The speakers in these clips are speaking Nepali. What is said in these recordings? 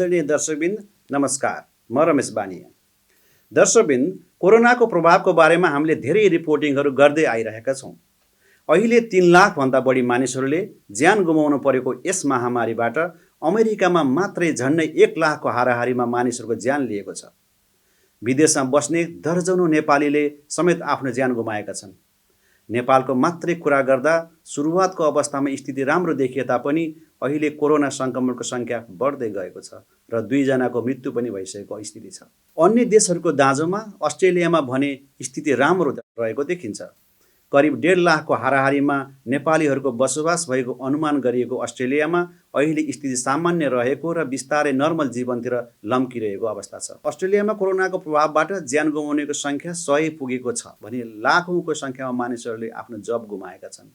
आदरणीय दर्शकबिन नमस्कार, म रमेश बानिया। दर्शकबिन, कोरोनाको प्रभावको बारेमा हामीले धेरै रिपोर्टिङहरू गर्दै आइरहेका छौँ। अहिले 3 लाख भन्दा बढी मानिसहरूले ज्यान गुमाउनु परेको यस महामारीबाट अमेरिकामा मात्रै झन्डै 1 लाखको हाराहारीमा मानिसहरूको ज्यान लिएको छ। विदेशमा बस्ने दर्जनौं नेपालीले समेत आफ्नो ज्यान गुमाएका छन्। नेपालको मात्रै कुरा गर्दा सुरुवातको अवस्थामा स्थिति राम्रो देखिए तापनि अहिले कोरोना संक्रमणको संख्या बढ्दै गएको छ र 2 जनाको मृत्यु पनि भइसकेको स्थिति छ। अन्य देशहरूको दाँजोमा अस्ट्रेलियामा भने स्थिति राम्रो रहेको देखिन्छ। करिब 1.5 लाखको हाराहारीमा नेपालीहरूको बसोबास भएको अनुमान गरिएको अस्ट्रेलियामा अहिले स्थिति सामान्य रहेको र बिस्तारै नर्मल जीवनतिर लम्किरहेको अवस्था छ। अस्ट्रेलियामा कोरोनाको प्रभावबाट ज्यान गुमाउनेको संख्या 100 पुगेको छ भने लाखौंको संख्यामा मानिसहरूले आफ्नो जब गुमाएका छन्।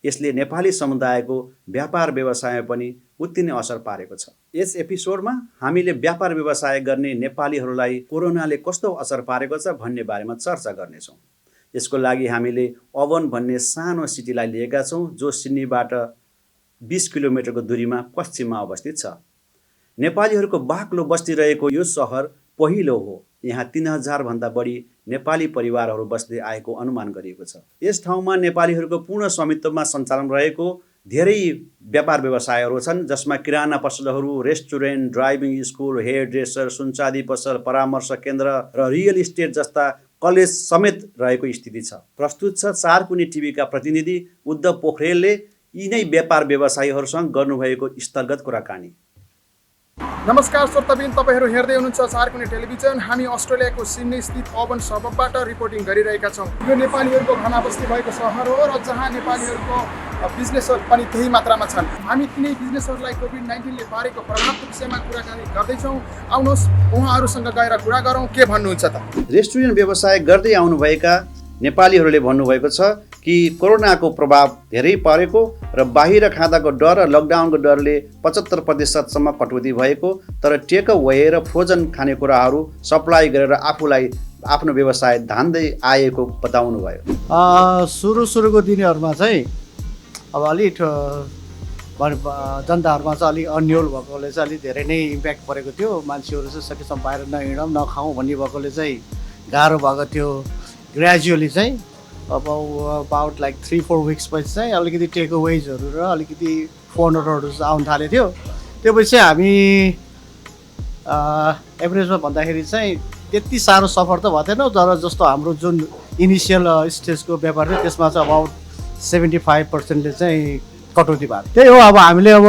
यसले नेपाली समुदायको व्यापार व्यवसायमा पनि उत्तिनै असर पारेको छ। यस एपिसोडमा हामीले व्यापार व्यवसाय गर्ने नेपालीहरूलाई कोरोनाले कस्तो असर पारेको छ भन्ने बारेमा चर्चा गर्नेछौँ। यसको लागि हामीले ओभन भन्ने सानो सिटीलाई लिएका छौँ जो सिडनीबाट 20 किलोमिटरको दूरीमा पश्चिममा अवस्थित छ। नेपालीहरूको बाक्लो बस्ती रहेको यो सहर पहिलो हो। यहाँ 3000 भन्दा बढी नेपाली परिवारहरू बस्दै आएको अनुमान गरिएको छ। यस ठाउँमा नेपालीहरूको पूर्ण स्वामित्वमा सञ्चालन रहेको धेरै व्यापार व्यवसायहरू छन्, जसमा किराना पसलहरू, restaurant, driving school, hair dresser, सुनचाँदी पसल, परामर्श केन्द्र र रियल इस्टेट जस्ता कलेज समेत रहेको स्थिति छ। प्रस्तुत छ चारकुने टिभीका प्रतिनिधि उद्धव पोखरेलले यिनै व्यापार व्यवसायीहरूसँग गर्नुभएको स्थलगत कुराकानी। नमस्कार श्रोताबिन, तपाईहरू हेर्दै हुनुहुन्छ चारकुने टेलिभिजन। हामी अस्ट्रेलियाको सिडनी स्थित ओभन सबबाट रिपोर्टिङ गरिरहेका छौँ। यो नेपालीहरूको घनाबस्ती भएको सहर हो र जहाँ नेपालीहरूको बिजनेसहरू पनि त्यही मात्रामा छन्। हामी तिनै बिजनेसहरूलाई कोभिड-19 ले पारेको प्रभावको विषयमा कुराकानी गर्दैछौँ। आउनुहोस् उहाँहरूसँग गएर कुरा गरौँ, के भन्नुहुन्छ त। रेस्टुरेन्ट व्यवसाय गर्दै आउनुभएका नेपालीहरूले भन्नुभएको छ कि कोरोनाको प्रभाव धेरै परेको र बाहिर खाँदाको डर र लकडाउनको डरले 75% कटौती भएको, तर टेक अवे र फ्रोजन खानेकुराहरू सप्लाई गरेर आफूलाई आफ्नो व्यवसाय धान्दै आएको बताउनु भयो। सुरुको दिनहरूमा चाहिँ अब अलिक जनताहरूमा चाहिँ अलिक अन्यल भएकोले चाहिँ अलिक धेरै नै इम्प्याक्ट परेको थियो। मान्छेहरू चाहिँ सकेसम्म बाहिर नहिँडौँ नखाउँ भन्ने भएकोले चाहिँ गाह्रो भएको थियो। ग्रेजुअली चाहिँ अब अबाउट लाइक 3-4 विक्स पछि चाहिँ अलिकति टेक अवेजहरू र अलिकति फोनहरू आउनु थालेको थियो। त्यो पछि चाहिँ हामी एभरेजमा भन्दाखेरि चाहिँ त्यति साह्रो सफर त भएको थिएन, तर जस्तो हाम्रो जुन इनिसियल स्टेजको व्यापार थियो त्यसमा चाहिँ अबाउट 75%ले चाहिँ कटौती भएको। त्यही हो, अब हामीले अब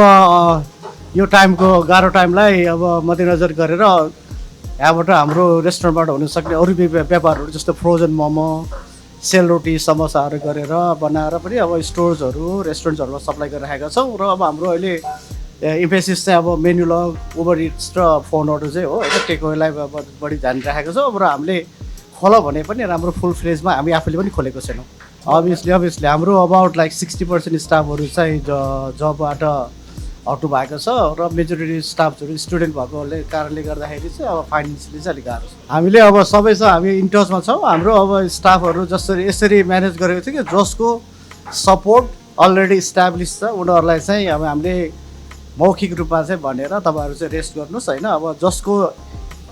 यो टाइमको गाह्रो टाइमलाई अब मध्यनजर गरेर यहाँबाट हाम्रो रेस्टुरेन्टबाट हुनसक्ने अरू व्यापारहरू जस्तो फ्रोजन मोमो, सेलरोटी, समोसाहरू गरेर बनाएर पनि अब स्टोर्सहरू रेस्टुरेन्ट्सहरूमा सप्लाई गरिरहेका छौँ। र अब हाम्रो अहिले इम्फेसिस चाहिँ अब मेन्यु लग, उबर इट्स र फोनहरू चाहिँ हो होइन, टेकअवेलाई बढी ध्यान राखेको छौँ। र हामीले खोल भने पनि राम्रो फुल फ्लेजमा हामी आफूले पनि खोलेको छैनौँ। अभियसली हाम्रो अबाउट लाइक 60% स्टाफहरू चाहिँ जबबाट हट्नु भएको छ र मेजोरिटी स्टाफहरू स्टुडेन्ट भएकोले कारणले गर्दाखेरि चाहिँ अब फाइनेन्सियली चाहिँ अलिक गाह्रो छ। हामीले अब सबैसँग हामी इन्टचमा छौँ। हाम्रो अब स्टाफहरू जसरी यसरी म्यानेज गरेको थियो कि जसको सपोर्ट अलरेडी इस्टाब्लिस छ उनीहरूलाई चाहिँ अब हामीले मौखिक रूपमा चाहिँ भनेर तपाईँहरू चाहिँ रेस्ट गर्नुहोस् होइन। अब जसको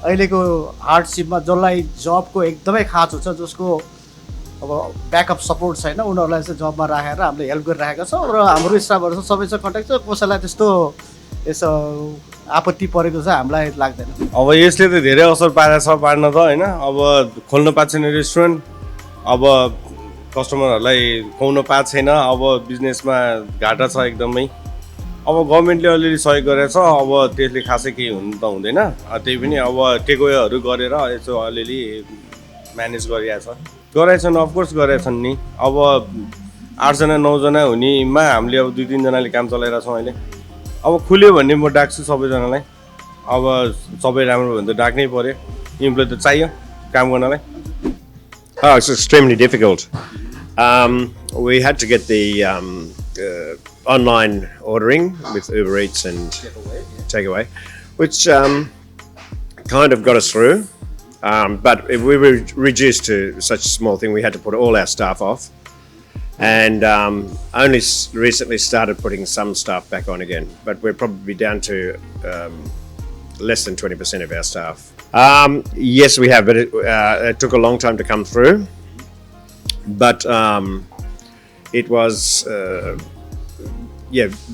अहिलेको हार्डसिपमा जसलाई जबको एकदमै खाँचो छ, जसको अब ब्याकअप सपोर्ट छैन, उनीहरूलाई चाहिँ जबमा राखेर हामीले हेल्प गरिरहेका छौँ। र हाम्रो स्टाफहरू चाहिँ सबैसँग कन्ट्याक्ट छ। कसैलाई त्यस्तो यसो आपत्ति परेको चाहिँ हामीलाई लाग्दैन। अब यसले त धेरै असर पारेको छ, पार्न त होइन। अब खोल्नु पाएको छैन रेस्टुरेन्ट, अब कस्टमरहरूलाई खुवाउनु पाएको छैन, अब बिजनेसमा घाटा छ एकदमै। अब गभर्मेन्टले अलिअलि सहयोग गरेको छ, अब त्यसले खासै केही हुनु त हुँदैन। त्यही पनि अब टेकअवेहरू गरेर यसो अलिअलि म्यानेज गराएछन् अफकोर्स गराएछन् नि। अब 8 जना 9 जना हुनेमा हामीले अब 2-3 जनाले काम चलाइरहेको छौँ अहिले। अब खुल्यो भने म डाक्छु सबैजनालाई। अब सबै राम्रो भने त डाक्नै पर्यो, इम्प्लोइ त चाहियो काम गर्नलाई। It's extremely difficult. We had to get the online ordering with Uber Eats and Takeaway, which kind of got us through. But we were reduced to such a small thing, we had to put all our staff off. And only recently started putting some staff back on again. But we're probably down to less than 20% of our staff. Yes, we have, but it took a long time to come through. But it was,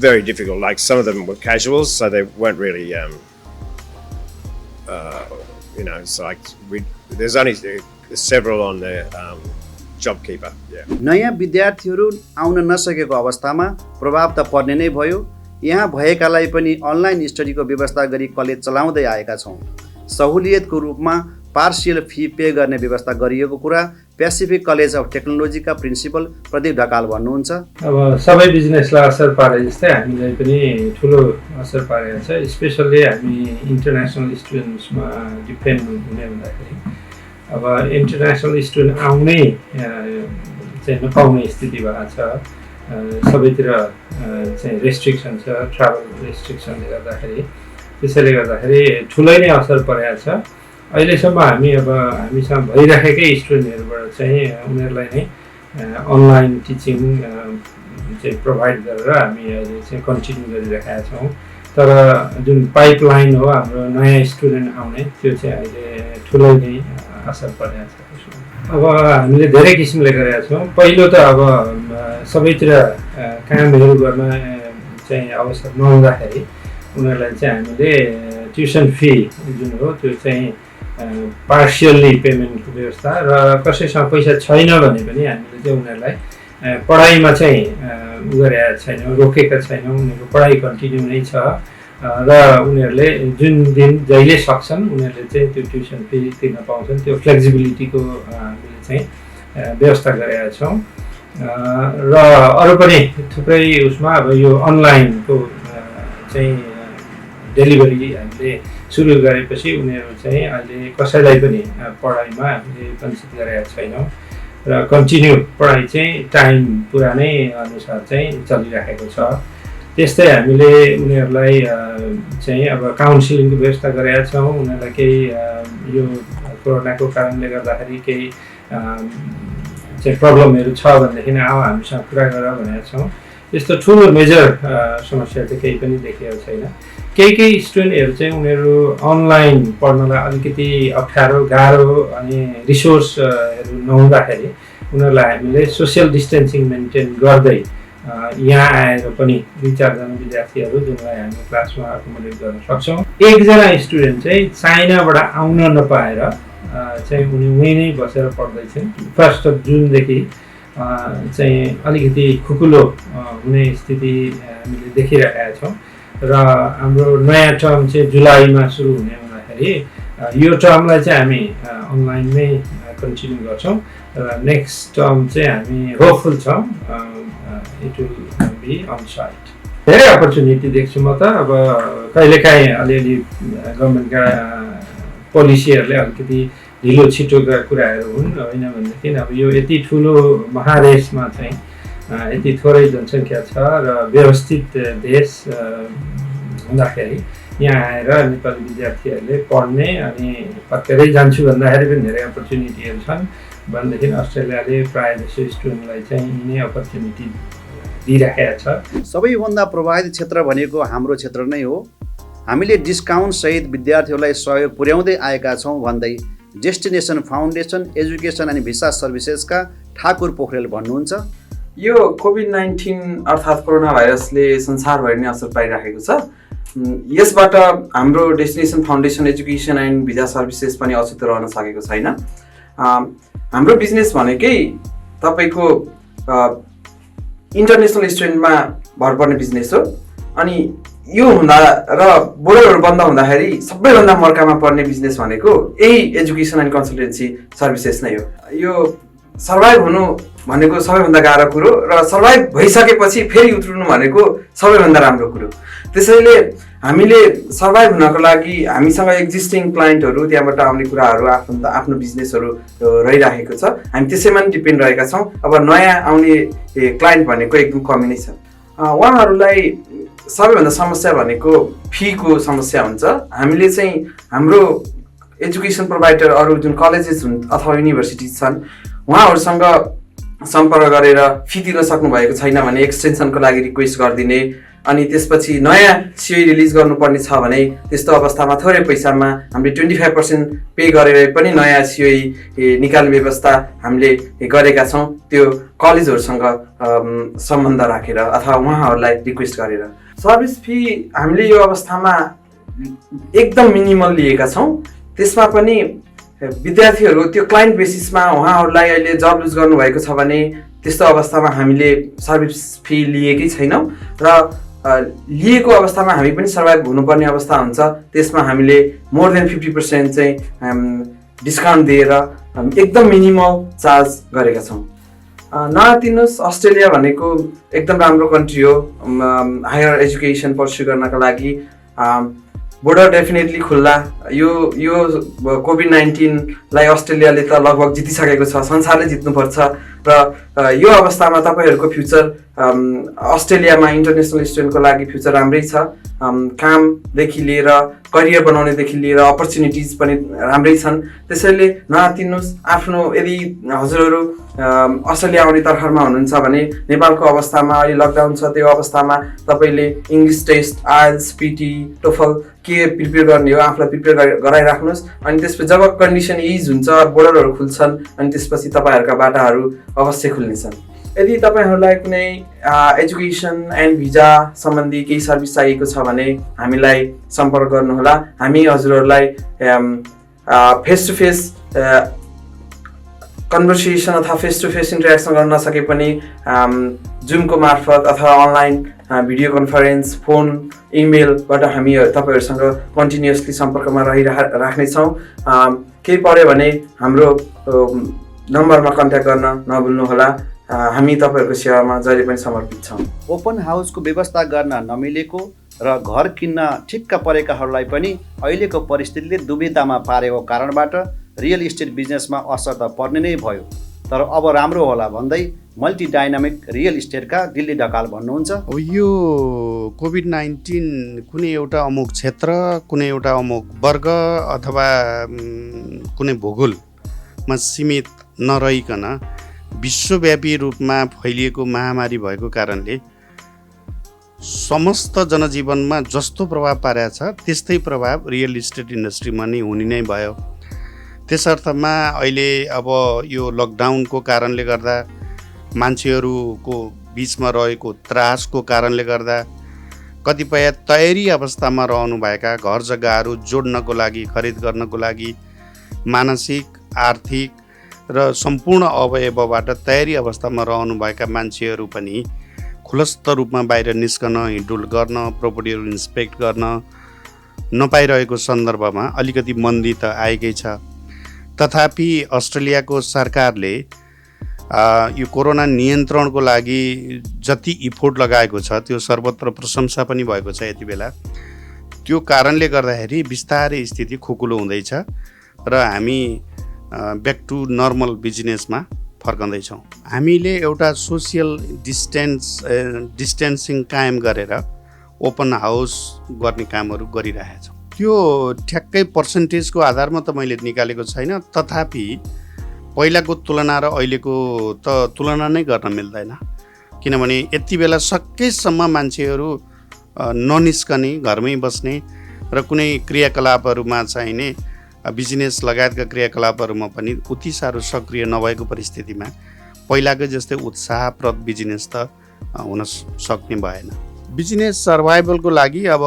very difficult. Like some of them were casuals, so they weren't really, it's like there's only several on the JobKeeper. Yeah. नयाँ विद्यार्थीहरू आउन नसकेको अवस्थामा प्रभाव त पर्ने नै भयो। यहाँ भएकालाई पनि अनलाइन स्टडीको व्यवस्था गरी कलेज चलाउँदै आएका छौँ। सहुलियतको रूपमा पार्सियल फी पे गर्ने व्यवस्था गरिएको कुरा पेसिफिक कलेज अफ टेक्नोलोजीका प्रिन्सिपल प्रदीप ढकाल भन्नुहुन्छ। अब सबै बिजनेसलाई असर पारे जस्तै हामीलाई पनि ठुलो असर पारेको छ। स्पेसल्ली हामी इन्टरनेसनल स्टुडेन्ट्समा डिपेन्ड हुने हुँदाखेरि अब इन्टरनेसनल स्टुडेन्ट आउनै चाहिँ नपाउने स्थिति भएको छ। सबैतिर चाहिँ रेस्ट्रिक्सन छ, ट्राभल रेस्ट्रिक्सनले गर्दाखेरि। त्यसैले गर्दाखेरि ठुलै नै असर परेको छ। अहिलेसम्म हामीसँग भइराखेकै स्टुडेन्टहरूबाट चाहिँ उनीहरूलाई नै अनलाइन टिचिङ चाहिँ प्रोभाइड गरेर हामी अहिले चाहिँ कन्टिन्यू गरिरहेका छौँ। तर जुन पाइपलाइन हो हाम्रो नयाँ स्टुडेन्ट आउने त्यो चाहिँ अहिले ठुलै नै असर परेको छ। अब हामीले धेरै किसिमले गरेका छौँ। पहिलो त अब सबैतिर कामहरू गर्न चाहिँ अवसर नहुँदाखेरि उनीहरूलाई चाहिँ हामीले ट्युसन फी जुन हो त्यो चाहिँ पार्सियल्ली पेमेन्टको व्यवस्था र कसैसँग पैसा छैन भने पनि हामीले चाहिँ उनीहरूलाई पढाइमा चाहिँ गरेका छैनौँ, रोकेका छैनौँ। उनीहरूको पढाइ कन्टिन्यू नै छ र उनीहरूले जुन दिन जहिले सक्छन् उनीहरूले चाहिँ त्यो ट्युसन फी तिर्न पाउँछन्। त्यो फ्लेक्सिबिलिटीको हामीले चाहिँ व्यवस्था गरेका छौँ र अरू पनि थुप्रै उसमा अब यो अनलाइनको चाहिँ डेलिभरी हामीले सुरु गरेपछि उनीहरू चाहिँ अहिले कसैलाई पनि पढाइमा हामीले वञ्चित गरेका छैनौँ र कन्टिन्यू पढाइ चाहिँ टाइम पुरानै अनुसार चाहिँ चलिराखेको छ। त्यस्तै हामीले उनीहरूलाई चाहिँ अब काउन्सिलिङको व्यवस्था गरेका छौँ। उनीहरूलाई केही यो कोरोनाको कारणले गर्दाखेरि केही चाहिँ प्रब्लमहरू छ भनेदेखि अब हामीसँग कुरा गरेर भनेका छौँ। त्यस्तो ठुलो मेजर समस्या चाहिँ केही पनि देखिएको छैन। केही स्टुडेन्टहरू चाहिँ उनीहरू अनलाइन पढ्नलाई अलिकति अप्ठ्यारो गाह्रो अनि रिसोर्सहरू नहुँदाखेरि उनीहरूलाई हामीले सोसियल डिस्टेन्सिङ मेन्टेन गर्दै यहाँ आएर पनि 2-4 जना विद्यार्थीहरू जुनलाई हामी क्लासमा एकोमोडेट गर्न सक्छौँ। एकजना स्टुडेन्ट चाहिँ चाइनाबाट आउन नपाएर चाहिँ उनी उहीँ नै बसेर पढ्दैछन्। 1 जुनदेखि चाहिँ अलिकति खुकुलो हुने स्थिति हामीले देखिरहेका छौँ र हाम्रो नयाँ टर्म चाहिँ जुलाईमा सुरु हुने हुँदाखेरि यो टर्मलाई चाहिँ हामी अनलाइनमै कन्टिन्यू गर्छौँ र नेक्स्ट टर्म चाहिँ हामी होपफुल छौँ it will be on site. धेरै अपर्च्युनिटी देख्छु म त। अब कहिलेकाहीँ अलिअलि गभर्मेन्टका पोलिसीहरूले अलिकति ढिलो छिटोका कुराहरू हुन्, होइन भनेदेखि अब यो यति ठुलो महादेशमा चाहिँ यति थोरै जनसङ्ख्या छ र व्यवस्थित देश हुँदाखेरि यहाँ आएर नेपाली विद्यार्थीहरूले पढ्ने अनि फर्केरै जान्छु भन्दाखेरि पनि धेरै अपर्च्युनिटीहरू छन् भनेदेखि अस्ट्रेलियाले प्रायः जसो स्टुडेन्टलाई चाहिँ यिनै अपर्च्युनिटी दिइराखेको छ। सबैभन्दा प्रभावित क्षेत्र भनेको हाम्रो क्षेत्र नै हो। हामीले डिस्काउन्ट सहित विद्यार्थीहरूलाई सहयोग पुर्याउँदै आएका छौँ भन्दै डेस्टिनेसन फाउन्डेसन एजुकेसन अनि भिसा सर्भिसेसका ठाकुर पोखरेल भन्नुहुन्छ। यो कोभिड-19 अर्थात् कोरोना भाइरसले संसारभरि नै असर पारिराखेको छ। यसबाट हाम्रो destination foundation education and visa services पनि अछुतो रहन सकेको छैन। हाम्रो बिजनेस भनेकै तपाईँको इन्टरनेसनल स्टुडेन्टमा भर पर्ने बिजनेस हो। अनि यो हुँदा र बोर्डरहरू बन्द हुँदाखेरि सबैभन्दा मर्कामा पर्ने बिजनेस भनेको यही एजुकेसन एन्ड कन्सल्टेन्सी सर्भिसेस नै हो। यो सर्भाइभ हुनु भनेको सबैभन्दा गाह्रो कुरो र सर्भाइभ भइसकेपछि फेरि उत्रनु भनेको सबैभन्दा राम्रो कुरो। त्यसैले हामीले सर्भाइभ हुनको लागि हामीसँग एक्जिस्टिङ क्लाइन्टहरू त्यहाँबाट आउने कुराहरू आफ्नो बिजनेसहरू रहिराखेको छ। हामी त्यसैमा पनि डिपेन्ड रहेका छौँ। अब नयाँ आउने क्लाइन्ट भनेको एकदम कमी नै छ। उहाँहरूलाई सबैभन्दा समस्या भनेको फीको समस्या हुन्छ। हामीले चाहिँ हाम्रो एजुकेसन प्रोभाइडर अरू जुन कलेजेस हुन् अथवा युनिभर्सिटिज छन् उहाँहरूसँग सम्पर्क गरेर फी तिर्न सक्नु भएको छैन भने एक्सटेन्सनको लागि रिक्वेस्ट गरिदिने अनि त्यसपछि नयाँ सिओई रिलिज गर्नुपर्ने छ भने त्यस्तो अवस्थामा थोरै पैसामा हामीले 25% पे गरेर पनि नयाँ सिओई निकाल्ने व्यवस्था हामीले गरेका छौँ, त्यो कलेजहरूसँग सम्बन्ध राखेर अथवा उहाँहरूलाई रिक्वेस्ट गरेर। सर्भिस फी हामीले यो अवस्थामा एकदम मिनिमल लिएका छौँ, त्यसमा पनि विद्यार्थीहरू त्यो क्लाइन्ट बेसिसमा उहाँहरूलाई अहिले जब लुज गर्नुभएको छ भने त्यस्तो अवस्थामा हामीले सर्भिस फी लिएकै छैनौँ र लिएको अवस्थामा हामी पनि सर्भाइभ हुनुपर्ने अवस्था हुन्छ, त्यसमा हामीले मोर देन 50% चाहिँ डिस्काउन्ट दिएर एकदम मिनिमल चार्ज गरेका छौँ। नआतिनुहोस्, अस्ट्रेलिया भनेको एकदम राम्रो कन्ट्री हो हायर एजुकेसन पर्स्यु गर्नका लागि। बोर्डर डेफिनेटली खुल्ला। यो कोभिड-19लाई अस्ट्रेलियाले त लगभग जितिसकेको छ, संसारले जित्नुपर्छ र यो अवस्थामा तपाईँहरूको फ्युचर अस्ट्रेलियामा इन्टरनेसनल स्टुडेन्टको लागि फ्युचर राम्रै छ। कामदेखि लिएर करियर बनाउनेदेखि लिएर अपर्च्युनिटिज पनि राम्रै छन्, त्यसैले नआतिनुहोस्। आफ्नो यदि हजुरहरू अस्ट्रेलिया आउने तर्खरमा हुनुहुन्छ भने नेपालको अवस्थामा अहिले लकडाउन छ, त्यो अवस्थामा तपाईँले English test, IELTS, PT, TOEFL के प्रिपेयर गर्ने हो आफूलाई प्रिपेयर गराइराख्नुहोस्। अनि त्यसपछि जब कन्डिसन इज हुन्छ, बोर्डरहरू खुल्छन्, अनि त्यसपछि तपाईँहरूका बाटाहरू अवश्य खुल्नेछन्। यदि तपाईँहरूलाई कुनै एजुकेसन एन्ड भिजा सम्बन्धी केही सर्भिस चाहिएको छ भने हामीलाई सम्पर्क गर्नुहोला। हामी हजुरहरूलाई फेस टु फेस कन्भर्सेसन अथवा फेस टु फेस इन्टरेक्सन गर्न नसके पनि जुमको मार्फत अथवा अनलाइन भिडियो कन्फरेन्स, फोन, इमेलबाट हामी तपाईँहरूसँग कन्टिन्युसली सम्पर्कमा राख्नेछौँ। केही पर्यो भने हाम्रो नम्बरमा कन्ट्याक्ट गर्न नभुल्नुहोला। हामी तपाईँहरूको सेवामा जहिले पनि समर्पित छौँ। ओपन हाउसको व्यवस्था गर्न नमिलेको र घर किन्न ठिक्क परेकाहरूलाई पनि अहिलेको परिस्थितिले दुविधामा पारेको कारणबाट रियल इस्टेट बिजनेसमा असर त पर्ने नै भयो, तर अब राम्रो होला भन्दै मल्टी डाइनामिक रियल इस्टेटका दिल्ली ढकाल भन्नुहुन्छ। यो कोभिड-19 कुनै एउटा अमुक क्षेत्र, कुनै एउटा अमुक वर्ग अथवा कुनै भूगोलमा सीमित नरहिकन विश्वव्यापी रूपमा फैलिएको महामारी भएको कारणले समस्त जनजीवनमा जस्तो प्रभाव पारेको छ त्यस्तै प्रभाव रियल इस्टेट इन्डस्ट्रीमा नै हुने नै भयो। त्यसर्थमा अहिले अब यो लकडाउनको कारणले गर्दा मान्छेहरूको बिचमा रहेको त्रासको कारणले गर्दा कतिपय तयारी अवस्थामा रहनुभएका घर जग्गाहरू जोड्नको लागि, खरिद गर्नको लागि मानसिक, आर्थिक र सम्पूर्ण अवयवबाट तयारी अवस्थामा रहनुभएका मान्छेहरू पनि खुलस्त रूपमा बाहिर निस्कन, हिँडडुल गर्न, प्रोपर्टीहरू इन्सपेक्ट गर्न नपाइरहेको सन्दर्भमा अलिकति मन्दी त आएकै छ। तथापि अस्ट्रेलियाको सरकारले यो कोरोना नियन्त्रणको लागि जति इफोर्ट लगाएको छ त्यो सर्वत्र प्रशंसा पनि भएको छ यति बेला। त्यो कारणले गर्दाखेरि बिस्तारै स्थिति खुकुलो हुँदैछ र हामी ब्याक टु नर्मल बिजनेसमा फर्कँदैछौँ। हामीले एउटा सोसियल डिस्टेन्सिङ कायम गरेर ओपन हाउस गर्ने कामहरू गरिरहेका छौँ। त्यो ठ्याक्कै पर्सेन्टेजको आधारमा त मैले निकालेको छैन, तथापि पहिलाको तुलना र अहिलेको त तुलना नै गर्न मिल्दैन, किनभने यति बेला सकेसम्म मान्छेहरू ननिस्कने, घरमै बस्ने र कुनै क्रियाकलापहरूमा चाहिने बिजनेस लगायतका क्रियाकलापहरूमा पनि उति साह्रो सक्रिय नभएको परिस्थितिमा पहिलाको जस्तै उत्साहप्रद बिजनेस त हुन सक्ने भएन। बिजनेस सर्भाइभलको लागि अब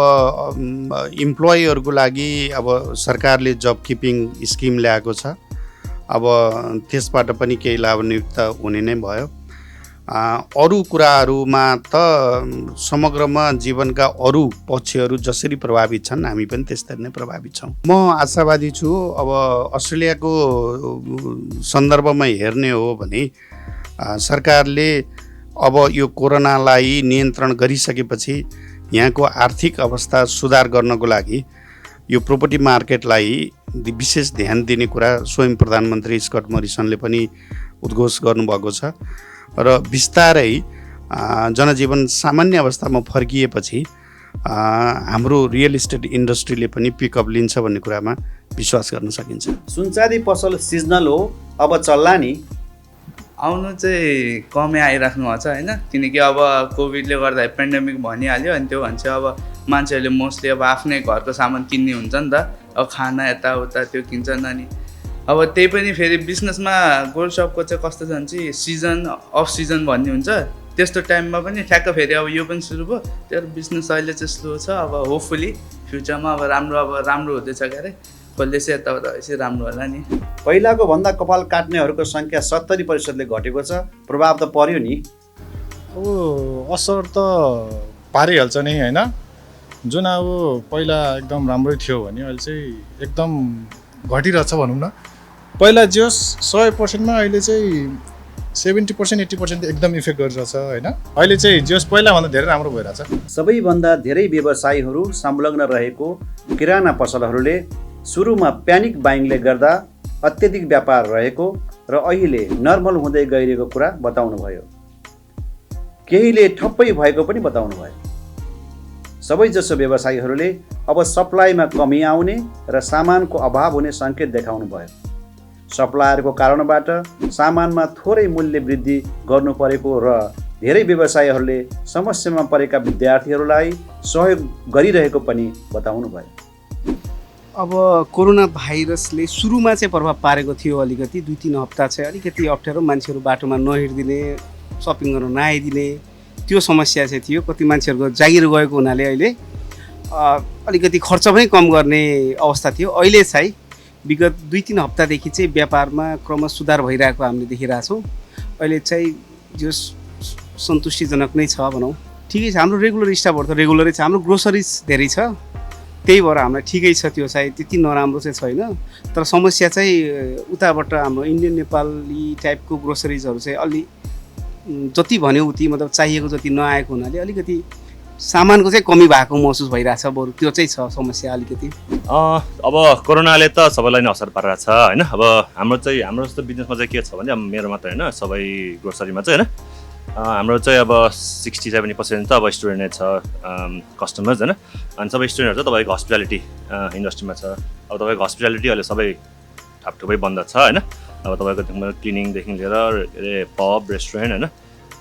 इम्प्लोइहरूको लागि अब सरकारले जब किपिङ स्किम ल्याएको छ, अब त्यसबाट पनि केही लाभान्वित हुने नै भयो। अरू कुराहरूमा त समग्रमा जीवनका अरू पक्षहरू जसरी प्रभावित छन् हामी पनि त्यस्तरी नै प्रभावित छौँ। म आशावादी छु अब अस्ट्रेलियाको सन्दर्भमा हेर्ने हो भने सरकारले अब यो कोरोनालाई नियन्त्रण गरिसकेपछि यहाँको आर्थिक अवस्था सुधार गर्नको लागि यो प्रोपर्टी मार्केटलाई विशेष ध्यान दिने कुरा स्वयं प्रधानमन्त्री स्कट मोरिसनले पनि उद्घोष गर्नुभएको छ र बिस्तारै जनजीवन सामान्य अवस्थामा फर्किएपछि हाम्रो रियल इस्टेट इन्डस्ट्रीले पनि पिकअप लिन्छ भन्ने कुरामा विश्वास गर्न सकिन्छ। सुनचाँदी पसल सिजनल हो, अब चल्ला नि। आउनु चाहिँ कमै आइराख्नु भएको छ होइन, किनकि अब कोभिडले गर्दा पेन्डेमिक भनिहाल्यो अनि त्यो भन्छ अब मान्छेहरूले मोस्टली अब आफ्नै घरको सामान किन्ने हुन्छ नि त, अब खाना यताउता त्यो किन्छन्। अनि अब त्यही पनि फेरि बिजनेसमा गोल्ड सपको चाहिँ कस्तो छ भने चाहिँ सिजन अफ सिजन भन्ने हुन्छ, त्यस्तो टाइममा पनि ठ्याक्क फेरि अब यो पनि सुरु भयो, त्यो बिजनेस अहिले चाहिँ स्लो छ। अब होपफुली फ्युचरमा अब राम्रो हुँदैछ के अरे, खोल्दैछ यताउता यसै राम्रो होला नि। पहिलाको भन्दा कपाल काट्नेहरूको सङ्ख्या 70%ले घटेको छ, प्रभाव त पर्यो नि। अब असर त पारिहाल्छ नि होइन, जुन अब पहिला एकदम राम्रै थियो भने अहिले चाहिँ एकदम घटिरहेछ भनौँ न। पहिला जस 100%मा अहिले चाहिँ 70% 80% एकदम इफेक्ट गरिरहेछ होइन। अहिले चाहिँ जस पहिलाभन्दा धेरै राम्रो भइरहेछ। सबैभन्दा धेरै व्यवसायीहरू संलग्न रहेको किराना पसलहरूले सुरुमा प्यानिक बाइङले गर्दा अत्यधिक व्यापार रहेको र अहिले नर्मल हुँदै गइरहेको कुरा बताउनुभयो। केहीले ठप्पै भएको पनि बताउनुभयो। सबैजसो व्यवसायीहरूले अब सप्लाईमा कमी आउने र सामानको अभाव हुने सङ्केत देखाउनु भयो। सप्लायरको कारणबाट सामानमा थोरै मूल्य वृद्धि गर्नु परेको र धेरै व्यवसायीहरूले समस्यामा परेका विद्यार्थीहरूलाई सहयोग गरिरहेको पनि बताउनु भयो। अब कोरोना भाइरसले सुरुमा चाहिँ प्रभाव पारेको थियो, अलिकति 2-3 हप्ता चाहिँ अलिकति अप्ठ्यारो, मान्छेहरू बाटोमा नहिँडिदिने, सपिङ गर्न नआइदिने, त्यो समस्या चाहिँ थियो। कति मान्छेहरूको जागिर गएको हुनाले अहिले अलिकति खर्च पनि कम गर्ने अवस्था थियो। अहिले चाहिँ विगत 2-3 हप्तादेखि चाहिँ व्यापारमा क्रमशः सुधार भइरहेको हामीले देखिरहेछौँ। अहिले चाहिँ जो सन्तुष्टिजनक नै छ भनौँ, ठिकै छ। हाम्रो रेगुलर स्टाफहरू त रेगुलरै छ, हाम्रो ग्रोसरिज धेरै छ, त्यही भएर हामीलाई ठिकै छ। त्यो चाहिँ त्यति नराम्रो चाहिँ छैन, तर समस्या चाहिँ उताबाट हाम्रो इन्डियन नेपाली टाइपको ग्रोसरिजहरू चाहिँ अलि जति भन्यो उति मतलब चाहिएको जति नआएको हुनाले अलिकति सामानको चाहिँ कमी भएको महसुस भइरहेछ। बरु त्यो चाहिँ छ समस्या अलिकति। अब कोरोनाले त सबैलाई नै असर पारिरहेको छ होइन। अब हाम्रो जस्तो बिजनेसमा चाहिँ के छ भने अब मेरो मात्र होइन, सबै ग्रोसरीमा चाहिँ होइन, हाम्रो चाहिँ अब 60-70% त अब स्टुडेन्ट नै छ कस्टमर्स होइन। अनि सबै स्टुडेन्टहरू चाहिँ तपाईँको हस्पिटालिटी इन्डस्ट्रीमा छ। अब तपाईँको हस्पिटालिटी अहिले सबै ठपठुपै बन्द छ होइन। अब तपाईँको क्लिनिङदेखि लिएर पब रेस्टुरेन्ट होइन,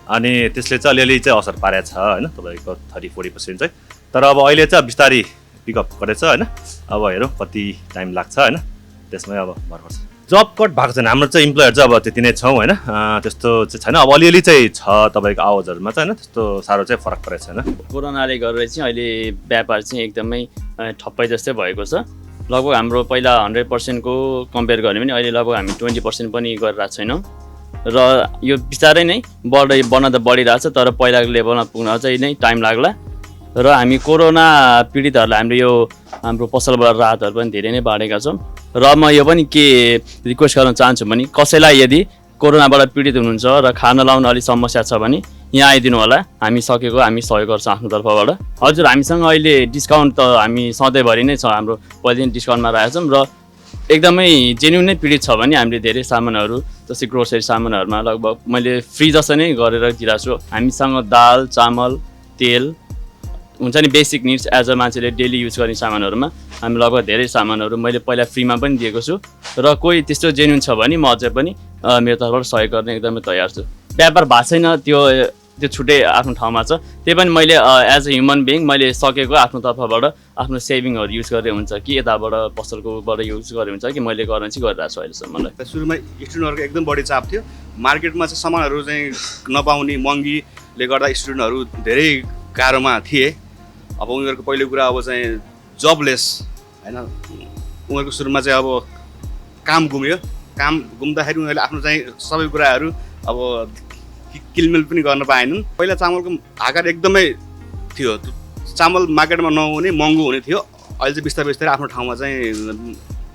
अनि त्यसले चाहिँ अलिअलि चाहिँ असर पारेको छ होइन, तपाईँको 30-40% चाहिँ। तर अब अहिले चाहिँ बिस्तारै पिकअप गरेछ होइन। अब हेरौँ कति टाइम लाग्छ होइन, त्यसमै अब भर पर्छ। जब कट भएको छैन, हाम्रो चाहिँ इम्प्लोयर चाहिँ अब त्यति नै छौँ होइन, त्यस्तो चाहिँ छैन। अब अलिअलि चाहिँ छ तपाईँको आवाजहरूमा चाहिँ होइन, त्यस्तो साह्रो चाहिँ फरक परेको छैन। कोरोनाले गरेर चाहिँ अहिले व्यापार चाहिँ एकदमै ठप्पै जस्तै भएको छ। लगभग हाम्रो पहिला 100% को कम्पेयर गऱ्यो भने अहिले लगभग हामी 20% पनि गरिरहेको छैनौँ, र यो बिस्तारै नै बढ्न त बढिरहेछ, तर पहिलाको लेभलमा पुग्न चाहिँ नै टाइम लाग्ला। र हामी कोरोना पीडितहरूलाई हाम्रो पसलबाट राहतहरू पनि धेरै नै बाँडेका छौँ। र म यो पनि के रिक्वेस्ट गर्न चाहन्छु भने कसैलाई यदि कोरोनाबाट पीडित हुनुहुन्छ र खाना लाउन अलिक समस्या छ भने यहाँ आइदिनु होला, हामी सकेको हामी सहयोग गर्छौँ आफ्नो तर्फबाट। हजुर, हामीसँग अहिले डिस्काउन्ट त हामी सधैँभरि नै छ, हाम्रो पहिलेदेखि डिस्काउन्टमा राखेका छौँ। र एकदमै जेन्युन नै पीडित छ भने हामीले धेरै सामानहरू जस्तै ग्रोसरी सामानहरूमा लगभग मैले फ्री जस्तो नै गरेर दिइरहेको छु। हामीसँग दाल, चामल, तेल हुन्छ नि, बेसिक निड्स एज अ मान्छेले डेली युज गर्ने सामानहरूमा हामी लगभग धेरै सामानहरू मैले पहिला फ्रीमा पनि दिएको छु। र कोही त्यस्तो जेन्युन छ भने म अझै पनि मेरो तर्फबाट सहयोग गर्ने एकदमै तयार छु। व्यापार भएको छैन त्यो छुट्टै आफ्नो ठाउँमा छ, त्यही पनि मैले एज अ ह्युमन बिइङ मैले सकेको आफ्नो तर्फबाट आफ्नो सेभिङहरू युज गरेर हुन्छ कि यताबाट पसलकोबाट युज गरेर हुन्छ कि मैले गर्न चाहिँ गरिरहेको छु अहिलेसम्मलाई। सुरुमा स्टुडेन्टहरूको एकदम बढी चाप थियो, मार्केटमा चाहिँ सामानहरू चाहिँ नपाउने महँगीले गर्दा स्टुडेन्टहरू धेरै गाह्रोमा थिए। अब उनीहरूको पहिलो कुरा अब चाहिँ जबलेस होइन, उनीहरूको सुरुमा चाहिँ अब काम गुम्यो। काम गुम्दाखेरि उनीहरूले आफ्नो चाहिँ सबै कुराहरू अब किलमेल पनि गर्न पाएनन्। पहिला चामलको आकार एकदमै थियो, चामल मार्केटमा नहुने महँगो हुने थियो। अहिले चाहिँ बिस्तारै बिस्तारै आफ्नो ठाउँमा चाहिँ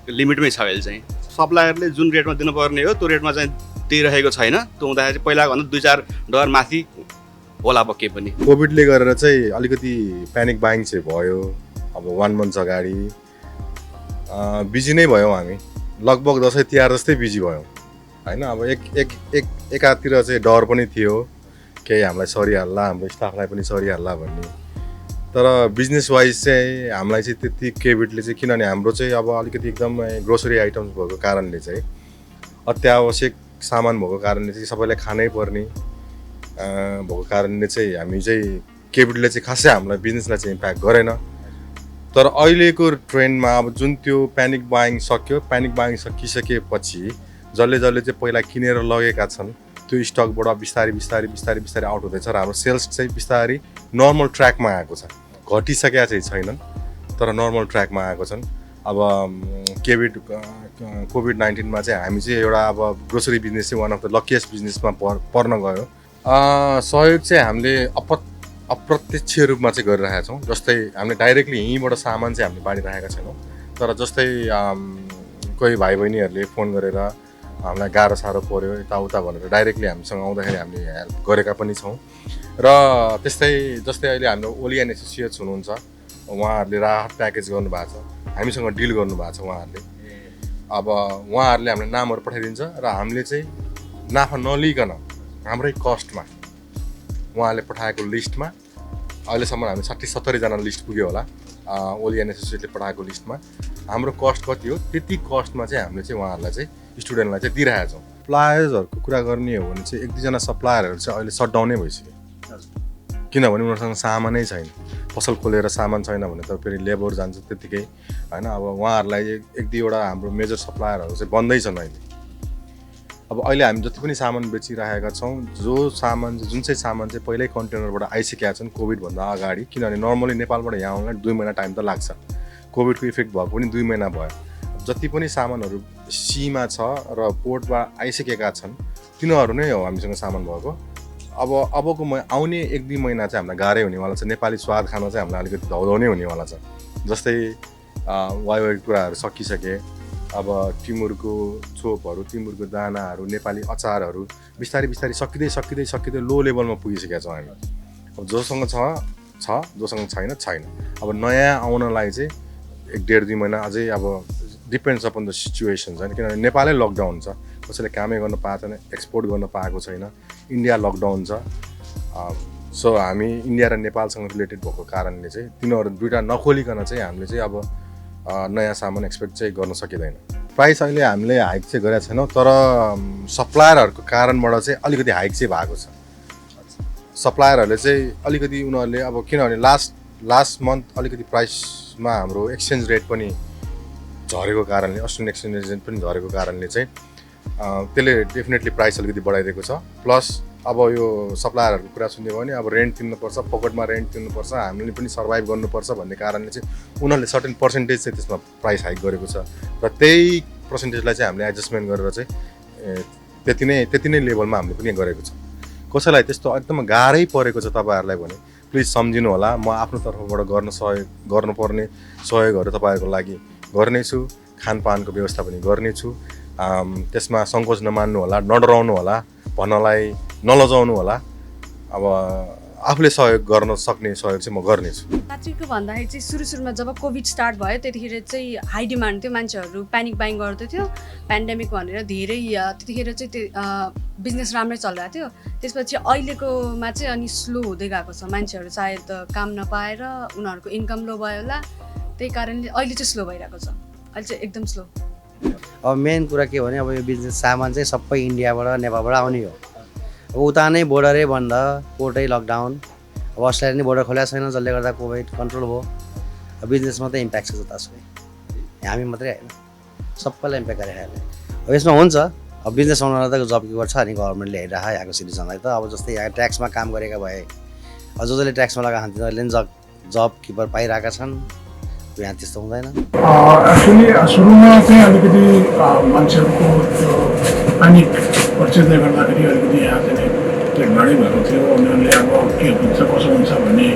लिमिटमै छ। अहिले चाहिँ सप्लायरले जुन रेटमा दिनुपर्ने हो त्यो रेटमा चाहिँ दिइरहेको छैन। त्यो हुँदाखेरि पहिलाको भन्दा 2-4 डलर माथि होला अब के पनि। कोभिडले गरेर चाहिँ अलिकति प्यानिक बाइङ चाहिँ भयो। अब 1 मन्थ अगाडि बिजी नै भयौँ हामी, लगभग दसैँ तिहार जस्तै बिजी भयौँ होइन। अब एकातिर चाहिँ डर पनि थियो, केही हामीलाई सरिहाल्ला, हाम्रो स्टाफलाई पनि सरिहाल्ला भन्ने। तर बिजनेस वाइज चाहिँ हामीलाई चाहिँ त्यति कोभिडले चाहिँ, किनभने हाम्रो चाहिँ अब अलिकति एकदम ग्रोसरी आइटम्स भएको कारणले चाहिँ अत्यावश्यक सामान भएको कारणले चाहिँ सबैलाई खानै पर्ने भएको कारणले चाहिँ हामी चाहिँ कोभिडले चाहिँ खासै हामीलाई बिजनेसलाई चाहिँ इम्प्याक्ट गरेन। तर अहिलेको ट्रेन्डमा अब जुन त्यो प्यानिक बाइङ सक्यो, प्यानिक बाइङ सकिसकेपछि जसले चाहिँ पहिला किनेर लगेका छन् त्यो स्टकबाट बिस्तारै बिस्तारै बिस्तारै बिस्तारै आउट हुँदैछ र हाम्रो सेल्स चाहिँ बिस्तारै नर्मल ट्र्याकमा आएको छ। घटिसकेका चाहिँ छैनन् तर नर्मल ट्र्याकमा आएको छन्। अब कोभिड-19मा चाहिँ हामी चाहिँ एउटा अब ग्रोसरी बिजनेस चाहिँ वान अफ द लकिएस्ट बिजनेसमा पर्न गयो। सहयोग चाहिँ हामीले अप्रत्यक्ष रूपमा चाहिँ गरिरहेका छौँ। जस्तै हामीले डाइरेक्टली यहीँबाट सामान चाहिँ हामीले बाँडिरहेका छैनौँ, तर जस्तै कोही भाइ बहिनीहरूले फोन गरेर हामीलाई गाह्रो साह्रो पऱ्यो यताउता भनेर डाइरेक्टली हामीसँग आउँदाखेरि हामीले हेल्प गरेका पनि छौँ। र त्यस्तै जस्तै अहिले हाम्रो ओली एन्ड एसोसिएट्स हुनुहुन्छ, उहाँहरूले राहत प्याकेज गर्नुभएको छ, हामीसँग डिल गर्नुभएको छ उहाँहरूले। अब उहाँहरूले हामीलाई नामहरू पठाइदिन्छ र हामीले चाहिँ नाफा नलिकन हाम्रै कस्टमा उहाँहरूले पठाएको लिस्टमा अहिलेसम्म हामी 60-70 जना लिस्ट पुग्यो होला। ओली एन्ड एसोसिएटले पठाएको लिस्टमा हाम्रो कस्ट कति हो त्यति कस्टमा चाहिँ हामीले चाहिँ उहाँहरूलाई चाहिँ स्टुडेन्टलाई चाहिँ दिइरहेका छौँ। सप्लायर्सहरूको कुरा गर्ने हो भने चाहिँ 1-2 सप्लायरहरू चाहिँ अहिले सटडाउनै भइसक्यो, किनभने उनीहरूसँग सामानै छैन। पसल खोलेर सामान छैन भने त फेरि लेबर जान्छ त्यत्तिकै होइन। अब उहाँहरूलाई 1-2 हाम्रो मेजर सप्लायरहरू चाहिँ बन्दै छन् अहिले। अब अहिले हामी जति पनि सामान बेचिरहेका छौँ, जुन चाहिँ सामान चाहिँ पहिल्यै कन्टेनरबाट आइसकेका छन् कोभिडभन्दा अगाडि, किनभने नर्मली नेपालबाट यहाँ आउनलाई 2 महिना टाइम त लाग्छ। कोभिडको इफेक्ट भएको पनि 2 महिना भयो। जति पनि सामानहरू सीमा छ र पोर्टमा आइसकेका छन् तिनीहरू नै हो हामीसँग सामान भएको। अबको आउने 1-2 महिना चाहिँ हामीलाई गाह्रै हुनेवाला छ। नेपाली स्वाद खान चाहिँ हामीलाई अलिकति धौधौनै हुनेवाला छ। जस्तै वाइवाई कुराहरू सकिसके, अब टिमुरको चोपहरू, टिमुरको दानाहरू, नेपाली अचारहरू बिस्तारै बिस्तारै सकिँदै लो लेभलमा पुगिसकेका छौँ हामी। अब जोसँग छ जोसँग छैन। अब नयाँ आउनलाई चाहिँ 1-1.5-2 महिना अझै अब डिपेन्ड्स अपन द सिचुएसन छैन, किनभने नेपालै लकडाउन छ, कसैले कामै गर्न पाएको छैन, एक्सपोर्ट गर्न पाएको छैन, इन्डिया लकडाउन छ। सो हामी इन्डिया र नेपालसँग रिलेटेड भएको कारणले चाहिँ तिनीहरू दुइटा नखोलिकन चाहिँ हामीले चाहिँ अब नयाँ सामान एक्सपेक्ट चाहिँ गर्न सकिँदैन। प्राइस अहिले हामीले हाइक चाहिँ गरेका छैनौँ, तर सप्लायरहरूको कारणबाट चाहिँ अलिकति हाइक चाहिँ भएको छ। सप्लायरहरूले चाहिँ अलिकति उनीहरूले अब किनभने लास्ट मन्थ अलिकति प्राइसमा हाम्रो एक्सचेन्ज रेट पनि झरेको कारणले, अस्ट्रेलियन एक्सचेन्ज रेट पनि झरेको कारणले चाहिँ त्यसले डेफिनेटली प्राइस अलिकति बढाइदिएको छ। प्लस अब यो सप्लायरहरूको कुरा सुन्यो भने अब रेन्ट तिर्नुपर्छ, पकेटमा रेन्ट तिर्नुपर्छ, हामीले पनि सर्भाइभ गर्नुपर्छ भन्ने कारणले चाहिँ उनीहरूले सर्टेन पर्सेन्टेज चाहिँ त्यसमा प्राइस हाइक गरेको छ र त्यही पर्सेन्टेजलाई चाहिँ हामीले एडजस्टमेन्ट गरेर चाहिँ त्यति नै लेभलमा हामीले पनि गरेको छ। कसैलाई त्यस्तो एकदम गाह्रै परेको छ तपाईँहरूलाई भने प्लिज सम्झिनु होला। म आफ्नो तर्फबाट गर्नुपर्ने सहयोगहरू तपाईँहरूको लागि गर्नेछु, खानपानको व्यवस्था पनि गर्नेछु। त्यसमा सङ्कोच नमान्नु होला, नडराउनु होला, भन्नलाई नलजाउनु होला। अब आफूले सहयोग गर्न सक्ने सहयोग चाहिँ म गर्नेछु। साँच्चैको भन्दाखेरि चाहिँ सुरुमा जब कोभिड स्टार्ट भयो त्यतिखेर चाहिँ हाई डिमान्ड थियो, मान्छेहरू प्यानिक बाइङ गर्दै थियो पेन्डेमिक भनेर धेरै। त्यतिखेर चाहिँ त्यो बिजनेस राम्रै चलिरहेको थियो। त्यसपछि अहिलेकोमा चाहिँ अनि स्लो हुँदै गएको छ। मान्छेहरू सायद काम नपाएर उनीहरूको इन्कम लो भयो होला, त्यही कारणले अहिले चाहिँ स्लो भइरहेको छ। अहिले चाहिँ एकदम स्लो। अब मेन कुरा के भने अब यो बिजनेस सामान चाहिँ सबै इन्डियाबाट नेपालबाट आउने हो। अब उता नै बोर्डरै बन्द, पोर्टै लकडाउन, अब अस्ट्रेलिया नै बोर्डर खोलेको छैन जसले गर्दा कोभिड कन्ट्रोल भयो। अब बिजनेसमा त इम्प्याक्ट छ जतासुकै, हामी मात्रै होइन सबैलाई इम्प्याक्ट गरिरहेको। अब यसमा हुन्छ अब बिजनेस ओनरलाई त जब किपर छ अनि गभर्मेन्टले हेरिरहेको यहाँको सिटिजनलाई त। अब जस्तै यहाँ ट्याक्समा काम गरेका भए जसले ट्याक्समा लगाएको तिनीहरूले पनि जब किपर पाइरहेका छन्, यहाँ त्यस्तो हुँदैन। एक्चुअली सुरुमा चाहिँ अलिकति मान्छेहरूको त्यो प्यानिक पर्चेजले गर्दाखेरि अलिकति यहाँ चाहिँ त्यो गाडी भएको थियो। उनीहरूले अब के हुन्छ कसो हुन्छ भन्ने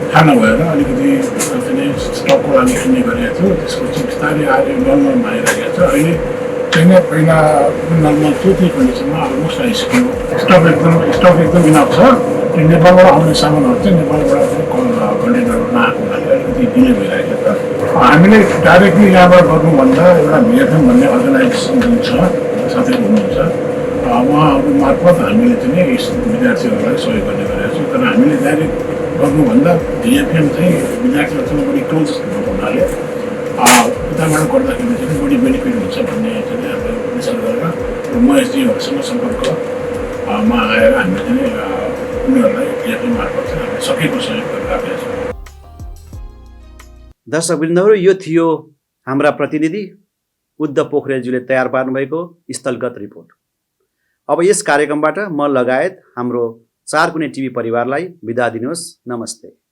थाहा नभएर अलिकति चाहिँ स्टकको लागि किन्ने गरेको थियो। त्यसपछि बिस्तारै आएर नर्मलमा आइरहेको छ। अहिले चाहिँ पहिला नर्मल थियो त्यही कन्डिसनमा अलमोस्ट आइसक्यो। स्टक एकदम इनफ छ। नेपालबाट आउने सामानहरू चाहिँ नेपालबाट कन्टेनरमा आएको हुनाले अलिकति डिले भइरहेको छ। हामीले डाइरेक्टली यहाँबाट गर्नुभन्दा एउटा भिएफएम भन्ने अर्गनाइजेसन जुन छ साथै हुनुहुन्छ, उहाँहरू मार्फत हामीले चाहिँ विद्यार्थीहरूलाई सहयोग गर्ने गरेका छौँ। तर हामीले डाइरेक्ट गर्नुभन्दा भिएफएम चाहिँ विद्यार्थीहरूसँग बढी क्लोज भएको हुनाले उताबाट गर्दाखेरि चाहिँ बढी बेनिफिट हुन्छ भन्ने चाहिँ हामीले विचार गरेर महेशजीहरूसँग सम्पर्कमा आएर हामीले चाहिँ उनीहरूलाई पिएफए मार्फत चाहिँ हामीले सकेको सहयोग गरिराखेका छौँ। दर्शकवृन्दहरू, यो थियो हाम्रा प्रतिनिधि उद्धव पोखरेलज्यूले तयार पार्नुभएको स्थलगत रिपोर्ट। अब यस कार्यक्रमबाट म लगायत हाम्रो चारकुने टिभी परिवारलाई बिदा दिनुहोस्। नमस्ते।